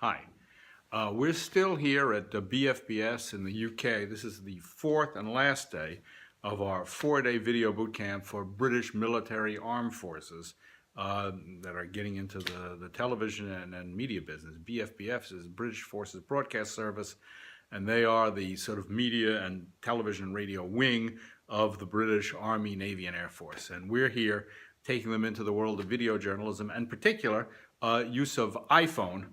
Hi. We're still here at the BFBS in the UK. This is the fourth and last day of our 4-day video boot camp for British military armed forces that are getting into the television and media business. BFBS is British Forces Broadcast Service, and they are the sort of media and television and radio wing of the British Army, Navy, and Air Force. And we're here taking them into the world of video journalism, and in particular, use of iPhone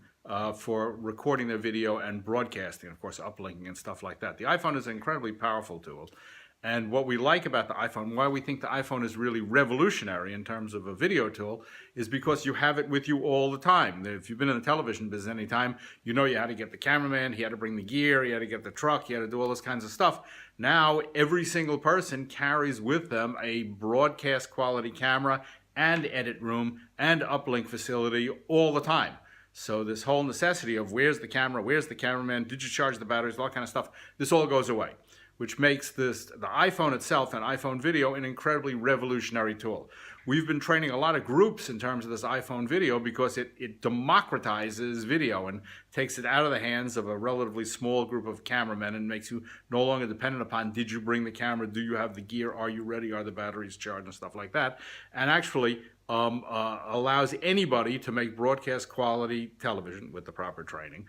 for recording their video and broadcasting, of course, uplinking and stuff like that. The iPhone is an incredibly powerful tool. And what we like about the iPhone, why we think the iPhone is really revolutionary in terms of a video tool, is because you have it with you all the time. If you've been in the television business any time, you know you had to get the cameraman, he had to bring the gear, he had to get the truck, he had to do all this kinds of stuff. Now, every single person carries with them a broadcast quality camera and edit room and uplink facility all the time. So this whole necessity of where's the camera, where's the cameraman, did you charge the batteries, all that kind of stuff, this all goes away, which makes the iPhone itself and iPhone video an incredibly revolutionary tool. We've been training a lot of groups in terms of this iPhone video because it democratizes video and takes it out of the hands of a relatively small group of cameramen and makes you no longer dependent upon, did you bring the camera, do you have the gear, are you ready, are the batteries charged, and stuff like that, and actually allows anybody to make broadcast quality television with the proper training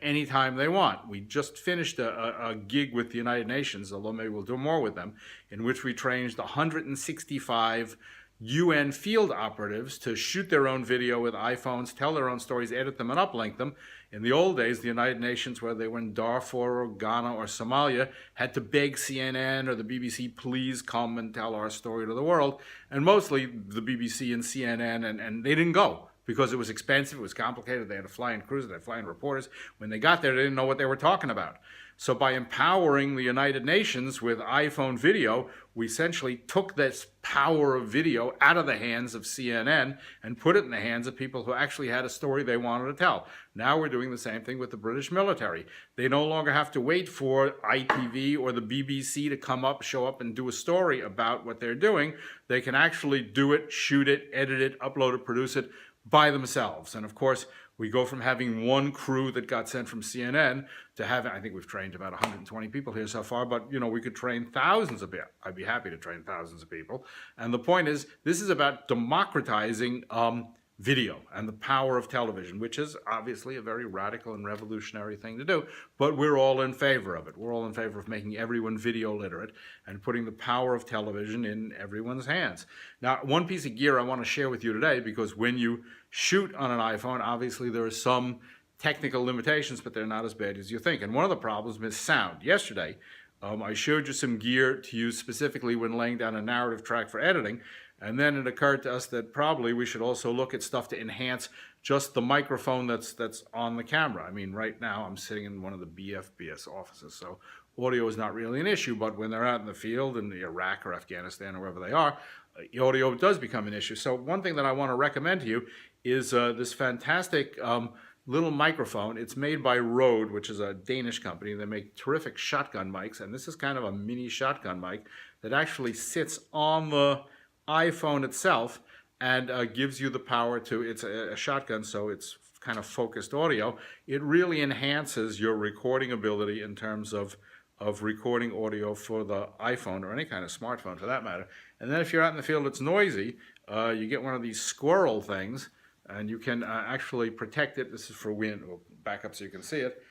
anytime they want. We just finished a gig with the United Nations, although maybe we'll do more with them, in which we trained 165 UN field operatives to shoot their own video with iPhones, tell their own stories, edit them, and uplink them. In the old days, the United Nations, whether they were in Darfur or Ghana or Somalia, had to beg CNN or the BBC, please come and tell our story to the world. And mostly the BBC and CNN, and they didn't go because it was expensive, it was complicated, they had to fly in cruisers, they had to fly in reporters. When they got there, they didn't know what they were talking about. So by empowering the United Nations with iPhone video, we essentially took this power of video out of the hands of CNN and put it in the hands of people who actually had a story they wanted to tell. Now we're doing the same thing with the British military. They no longer have to wait for ITV or the BBC to come up, show up, and do a story about what they're doing. They can actually do it, shoot it, edit it, upload it, produce it by themselves. And of course, we go from having one crew that got sent from CNN to having, I think we've trained about 120 people here so far, but you know, we could train thousands of people. I'd be happy to train thousands of people. And the point is, this is about democratizing video and the power of television, which is obviously a very radical and revolutionary thing to do, but we're all in favor of it. We're all in favor of making everyone video literate and putting the power of television in everyone's hands. Now, one piece of gear I want to share with you today, because when you shoot on an iPhone, obviously there are some technical limitations, but they're not as bad as you think. And one of the problems is sound. Yesterday, I showed you some gear to use specifically when laying down a narrative track for editing, and then it occurred to us that probably we should also look at stuff to enhance just the microphone that's on the camera. I mean, right now I'm sitting in one of the BFBS offices, so audio is not really an issue, but when they're out in the field in Iraq or Afghanistan or wherever they are, audio does become an issue. So one thing that I want to recommend to you is this fantastic little microphone. It's made by Rode, which is a Danish company. They make terrific shotgun mics, and this is kind of a mini shotgun mic that actually sits on the iPhone itself and gives you the power to, it's a shotgun, so it's kind of focused audio. It really enhances your recording ability in terms of recording audio for the iPhone or any kind of smartphone for that matter. And then if you're out in the field, it's noisy, you get one of these squirrel things, and you can actually protect it. This is for wind. We'll back up so you can see it.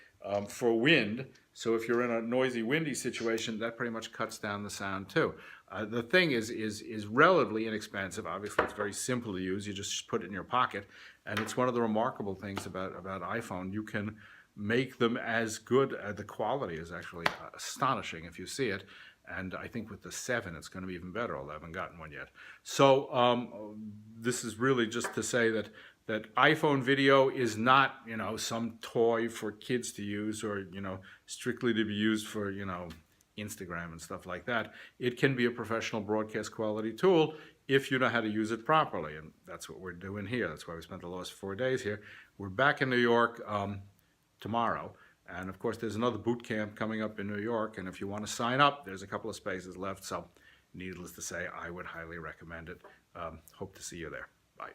For wind, so if you're in a noisy, windy situation, that pretty much cuts down the sound too. The thing is relatively inexpensive. Obviously, it's very simple to use. You just put it in your pocket, and it's one of the remarkable things about iPhone. You can make them as good. The quality is actually astonishing if you see it. And I think with the 7, it's going to be even better, although I haven't gotten one yet. So this is really just to say that iPhone video is not, you know, some toy for kids to use or, you know, strictly to be used for, you know, Instagram and stuff like that. It can be a professional broadcast quality tool if you know how to use it properly. And that's what we're doing here. That's why we spent the last 4 days here. We're back in New York tomorrow. And of course, there's another boot camp coming up in New York, and if you want to sign up, there's a couple of spaces left, so needless to say, I would highly recommend it. Hope to see you there. Bye.